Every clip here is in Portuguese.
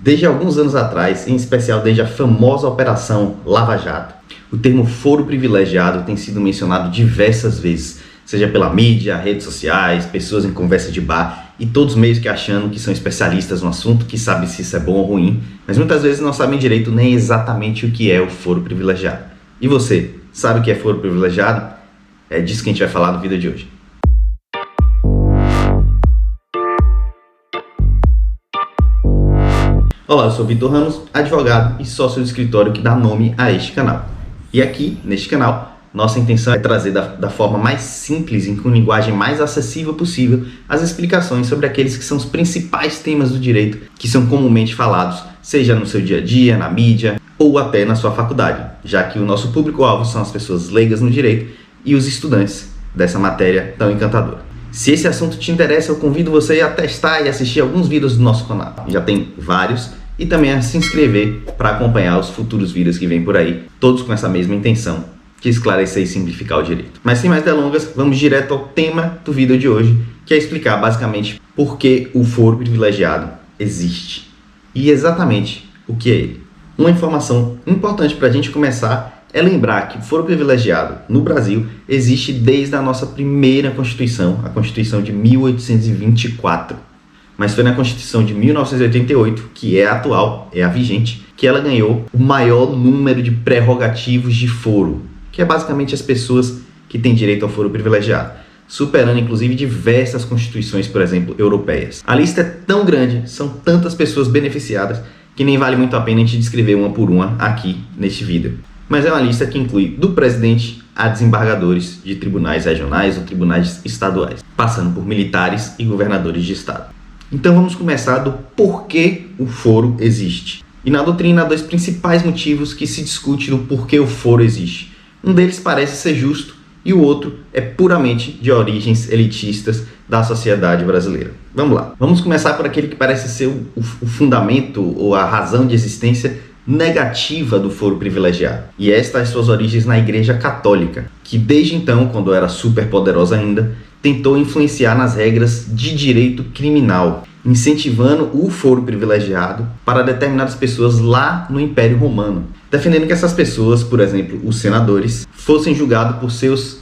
Desde alguns anos atrás, em especial desde a famosa Operação Lava Jato, o termo foro privilegiado tem sido mencionado diversas vezes, seja pela mídia, redes sociais, pessoas em conversa de bar e todos meio que achando que são especialistas no assunto, que sabem se isso é bom ou ruim, mas muitas vezes não sabem direito nem exatamente o que é o foro privilegiado. E você, sabe o que é foro privilegiado? É disso que a gente vai falar no vídeo de hoje. Olá, eu sou Vitor Ramos, advogado e sócio do escritório que dá nome a este canal. E aqui, neste canal, nossa intenção é trazer da forma mais simples e com linguagem mais acessível possível as explicações sobre aqueles que são os principais temas do direito que são comumente falados, seja no seu dia a dia, na mídia ou até na sua faculdade, já que o nosso público-alvo são as pessoas leigas no direito e os estudantes dessa matéria tão encantadora. Se esse assunto te interessa, eu convido você a testar e assistir alguns vídeos do nosso canal. Já tem vários. E também a se inscrever para acompanhar os futuros vídeos que vêm por aí, todos com essa mesma intenção, de esclarecer e simplificar o direito. Mas sem mais delongas, vamos direto ao tema do vídeo de hoje, que é explicar basicamente por que o foro privilegiado existe e exatamente o que é ele. Uma informação importante para a gente começar é lembrar que o foro privilegiado no Brasil existe desde a nossa primeira Constituição, a Constituição de 1824. Mas foi na Constituição de 1988, que é a atual, é a vigente, que ela ganhou o maior número de prerrogativos de foro, que é basicamente as pessoas que têm direito ao foro privilegiado, superando inclusive diversas constituições, por exemplo, europeias. A lista é tão grande, são tantas pessoas beneficiadas, que nem vale muito a pena a gente descrever uma por uma aqui neste vídeo. Mas é uma lista que inclui do presidente a desembargadores de tribunais regionais ou tribunais estaduais, passando por militares e governadores de estado. Então vamos começar do porquê o foro existe. E na doutrina há dois principais motivos que se discute do porquê o foro existe. Um deles parece ser justo e o outro é puramente de origens elitistas da sociedade brasileira. Vamos lá. Vamos começar por aquele que parece ser o fundamento ou a razão de existência negativa do foro privilegiado. E esta as suas origens na Igreja Católica, que desde então, quando era super poderosa ainda, tentou influenciar nas regras de direito criminal, incentivando o foro privilegiado para determinadas pessoas lá no Império Romano, defendendo que essas pessoas, por exemplo, os senadores, fossem julgados por seus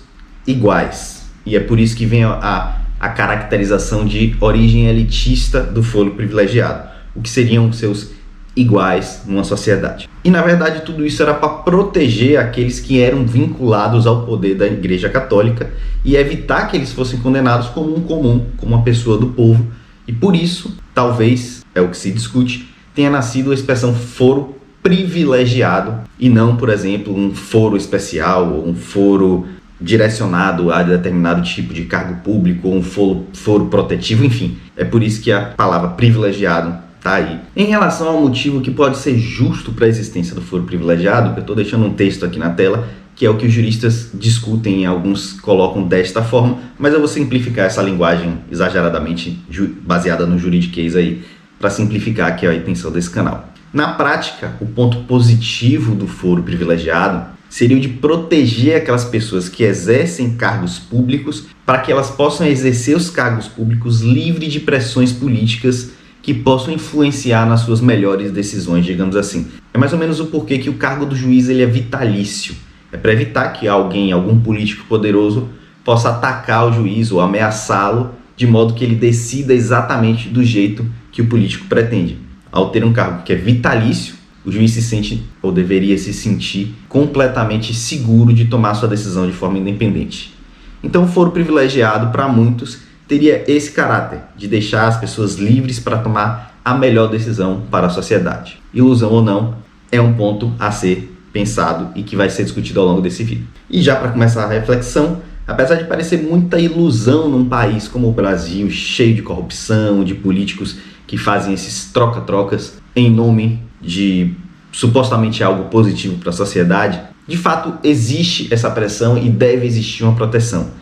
iguais. E é por isso que vem a caracterização de origem elitista do foro privilegiado, o que seriam seus iguais numa sociedade. E na verdade tudo isso era para proteger aqueles que eram vinculados ao poder da Igreja Católica e evitar que eles fossem condenados como um comum, como uma pessoa do povo. E por isso, talvez, é o que se discute, tenha nascido a expressão foro privilegiado e não, por exemplo, um foro especial ou um foro direcionado a determinado tipo de cargo público ou um foro protetivo, enfim. É por isso que a palavra privilegiado tá aí. Em relação ao motivo que pode ser justo para a existência do foro privilegiado, eu estou deixando um texto aqui na tela, que é o que os juristas discutem e alguns colocam desta forma, mas eu vou simplificar essa linguagem exageradamente baseada no juridiquês aí, para simplificar aqui a intenção desse canal. Na prática, o ponto positivo do foro privilegiado seria o de proteger aquelas pessoas que exercem cargos públicos para que elas possam exercer os cargos públicos livre de pressões políticas que possam influenciar nas suas melhores decisões, digamos assim. É mais ou menos o porquê que o cargo do juiz ele é vitalício. É para evitar que algum político poderoso possa atacar o juiz ou ameaçá-lo de modo que ele decida exatamente do jeito que o político pretende. Ao ter um cargo que é vitalício, o juiz se sente, ou deveria se sentir, completamente seguro de tomar sua decisão de forma independente. Então, o foro privilegiado, para muitos, teria esse caráter de deixar as pessoas livres para tomar a melhor decisão para a sociedade. Ilusão ou não, é um ponto a ser pensado e que vai ser discutido ao longo desse vídeo. E já para começar a reflexão, apesar de parecer muita ilusão num país como o Brasil, cheio de corrupção, de políticos que fazem esses troca-trocas em nome de supostamente algo positivo para a sociedade, de fato existe essa pressão e deve existir uma proteção.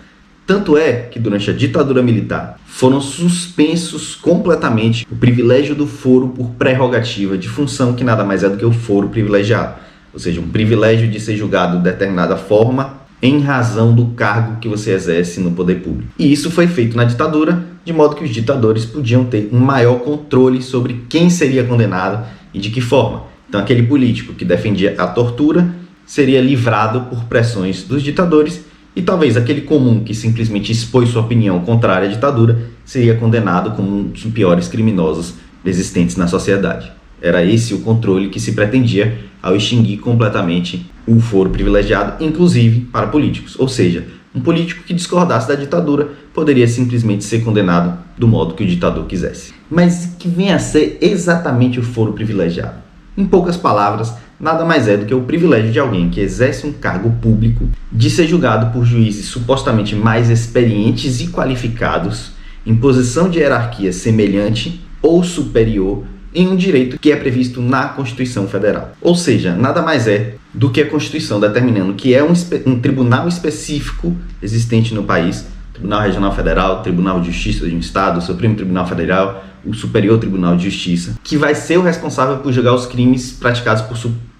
Tanto é que durante a ditadura militar foram suspensos completamente o privilégio do foro por prerrogativa de função, que nada mais é do que o foro privilegiado. Ou seja, um privilégio de ser julgado de determinada forma em razão do cargo que você exerce no poder público. E isso foi feito na ditadura, de modo que os ditadores podiam ter um maior controle sobre quem seria condenado e de que forma. Então, aquele político que defendia a tortura seria livrado por pressões dos ditadores e talvez aquele comum que simplesmente expôs sua opinião contrária à ditadura seria condenado como um dos piores criminosos existentes na sociedade. Era esse o controle que se pretendia ao extinguir completamente o foro privilegiado, inclusive para políticos. Ou seja, um político que discordasse da ditadura poderia simplesmente ser condenado do modo que o ditador quisesse. Mas que vem a ser exatamente o foro privilegiado? Em poucas palavras, nada mais é do que o privilégio de alguém que exerce um cargo público de ser julgado por juízes supostamente mais experientes e qualificados, em posição de hierarquia semelhante ou superior em um direito que é previsto na Constituição Federal. Ou seja, nada mais é do que a Constituição determinando que é um tribunal específico existente no país, Tribunal Regional Federal, Tribunal de Justiça de um Estado, o Supremo Tribunal Federal, o Superior Tribunal de Justiça, que vai ser o responsável por julgar os crimes praticados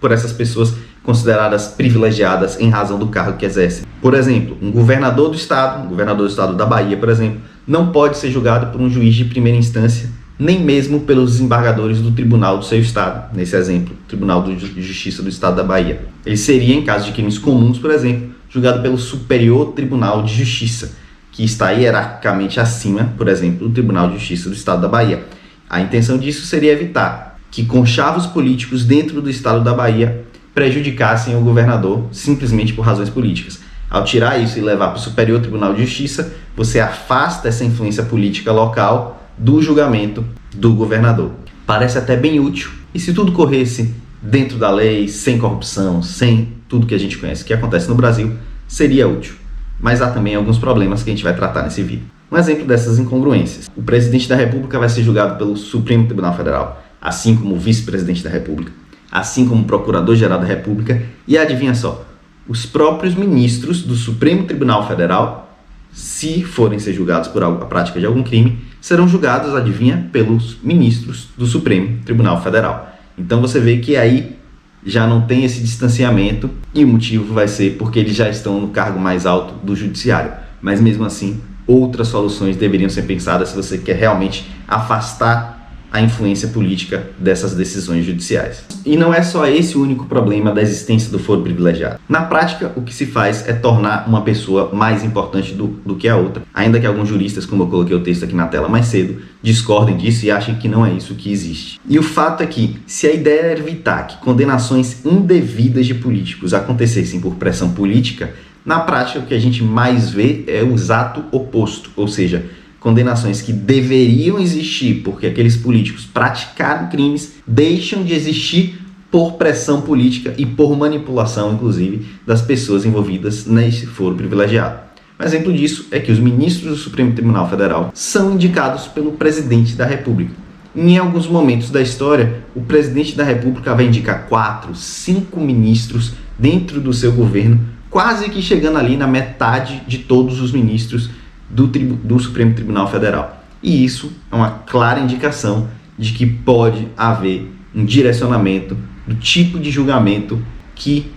por essas pessoas consideradas privilegiadas em razão do cargo que exercem. Por exemplo, um governador do estado da Bahia, por exemplo, não pode ser julgado por um juiz de primeira instância, nem mesmo pelos desembargadores do tribunal do seu estado, nesse exemplo, Tribunal de Justiça do Estado da Bahia. Ele seria, em caso de crimes comuns, por exemplo, julgado pelo Superior Tribunal de Justiça, que está hierarquicamente acima, por exemplo, do Tribunal de Justiça do Estado da Bahia. A intenção disso seria evitar que conchavos políticos dentro do Estado da Bahia prejudicassem o governador simplesmente por razões políticas. Ao tirar isso e levar para o Superior Tribunal de Justiça, você afasta essa influência política local do julgamento do governador. Parece até bem útil. E se tudo corresse dentro da lei, sem corrupção, sem tudo que a gente conhece que acontece no Brasil, seria útil. Mas há também alguns problemas que a gente vai tratar nesse vídeo. Um exemplo dessas incongruências: o presidente da República vai ser julgado pelo Supremo Tribunal Federal, assim como o vice-presidente da República, assim como o procurador-geral da República, e adivinha só, os próprios ministros do Supremo Tribunal Federal, se forem ser julgados por a prática de algum crime, serão julgados, adivinha, pelos ministros do Supremo Tribunal Federal. Então você vê que aí já não tem esse distanciamento e o motivo vai ser porque eles já estão no cargo mais alto do judiciário. Mas mesmo assim, outras soluções deveriam ser pensadas se você quer realmente afastar a influência política dessas decisões judiciais. E não é só esse o único problema da existência do foro privilegiado. Na prática, o que se faz é tornar uma pessoa mais importante do que a outra, ainda que alguns juristas, como eu coloquei o texto aqui na tela mais cedo, discordem disso e achem que não é isso que existe. E o fato é que, se a ideia era evitar que condenações indevidas de políticos acontecessem por pressão política, na prática o que a gente mais vê é o exato oposto, ou seja, condenações que deveriam existir porque aqueles políticos praticaram crimes deixam de existir por pressão política e por manipulação, inclusive, das pessoas envolvidas nesse foro privilegiado. Um exemplo disso é que os ministros do Supremo Tribunal Federal são indicados pelo presidente da República. Em alguns momentos da história, o presidente da República vai indicar 4, 5 ministros dentro do seu governo, quase que chegando ali na metade de todos os ministros do Supremo Tribunal Federal. E isso é uma clara indicação de que pode haver um direcionamento do tipo de julgamento que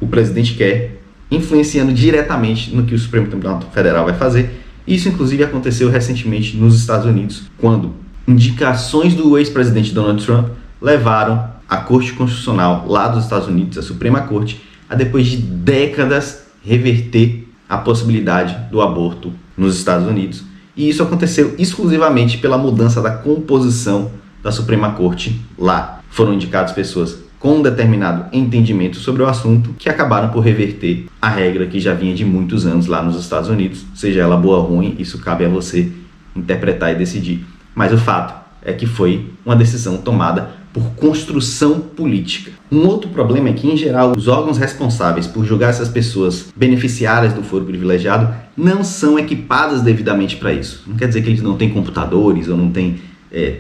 o presidente quer, influenciando diretamente no que o Supremo Tribunal Federal vai fazer. Isso, inclusive, aconteceu recentemente nos Estados Unidos, quando indicações do ex-presidente Donald Trump levaram a Corte Constitucional lá dos Estados Unidos, a Suprema Corte, a depois de décadas reverter a possibilidade do aborto nos Estados Unidos. E isso aconteceu exclusivamente pela mudança da composição da Suprema Corte lá. Foram indicadas pessoas com um determinado entendimento sobre o assunto que acabaram por reverter a regra que já vinha de muitos anos lá nos Estados Unidos. Seja ela boa ou ruim, isso cabe a você interpretar e decidir. Mas o fato é que foi uma decisão tomada por construção política. Um outro problema é que, em geral, os órgãos responsáveis por julgar essas pessoas beneficiárias do foro privilegiado não são equipadas devidamente para isso. Não quer dizer que eles não têm computadores ou não têm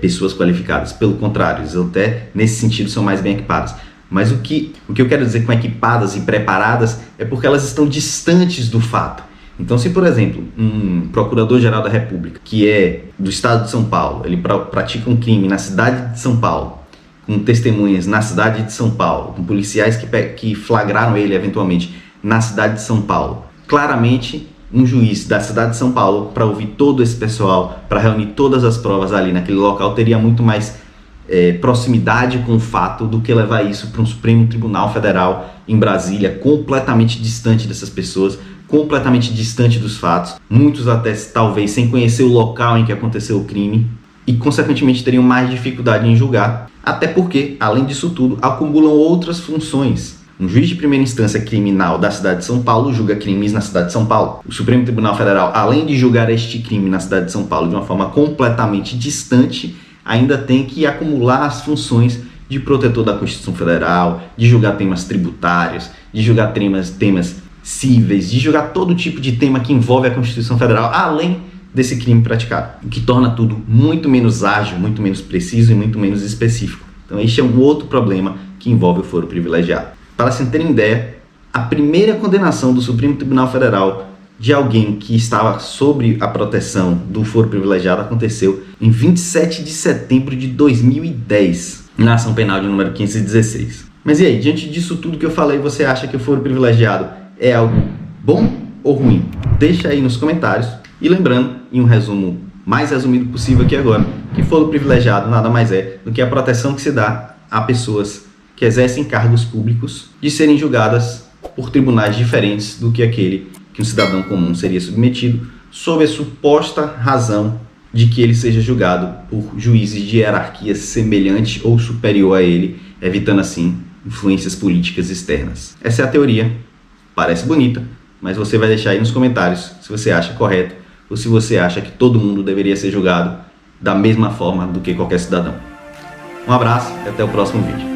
pessoas qualificadas. Pelo contrário, eles até, nesse sentido, são mais bem equipadas. Mas o que eu quero dizer com equipadas e preparadas é porque elas estão distantes do fato. Então, se, por exemplo, um procurador-geral da República, que é do estado de São Paulo, ele pratica um crime na cidade de São Paulo, com testemunhas na cidade de São Paulo, com policiais que flagraram ele eventualmente na cidade de São Paulo. Claramente, um juiz da cidade de São Paulo, para ouvir todo esse pessoal, para reunir todas as provas ali naquele local, teria muito mais proximidade com o fato do que levar isso para um Supremo Tribunal Federal em Brasília, completamente distante dessas pessoas, completamente distante dos fatos, muitos até talvez sem conhecer o local em que aconteceu o crime e consequentemente teriam mais dificuldade em julgar, até porque, além disso tudo, acumulam outras funções. Um juiz de primeira instância criminal da cidade de São Paulo julga crimes na cidade de São Paulo. O Supremo Tribunal Federal, além de julgar este crime na cidade de São Paulo de uma forma completamente distante, ainda tem que acumular as funções de protetor da Constituição Federal, de julgar temas tributários, de julgar temas cíveis, de julgar todo tipo de tema que envolve a Constituição Federal, além desse crime praticado, o que torna tudo muito menos ágil, muito menos preciso e muito menos específico. Então este é um outro problema que envolve o foro privilegiado. Para se terem ideia, a primeira condenação do Supremo Tribunal Federal de alguém que estava sob a proteção do foro privilegiado aconteceu em 27 de setembro de 2010, na ação penal de número 516. Mas e aí, diante disso tudo que eu falei, você acha que o foro privilegiado é algo bom ou ruim? Deixa aí nos comentários. E lembrando, em um resumo mais resumido possível aqui agora, que foro privilegiado nada mais é do que a proteção que se dá a pessoas que exercem cargos públicos de serem julgadas por tribunais diferentes do que aquele que um cidadão comum seria submetido, sob a suposta razão de que ele seja julgado por juízes de hierarquia semelhante ou superior a ele, evitando assim influências políticas externas. Essa é a teoria, parece bonita, mas você vai deixar aí nos comentários se você acha correto ou se você acha que todo mundo deveria ser julgado da mesma forma do que qualquer cidadão. Um abraço e até o próximo vídeo.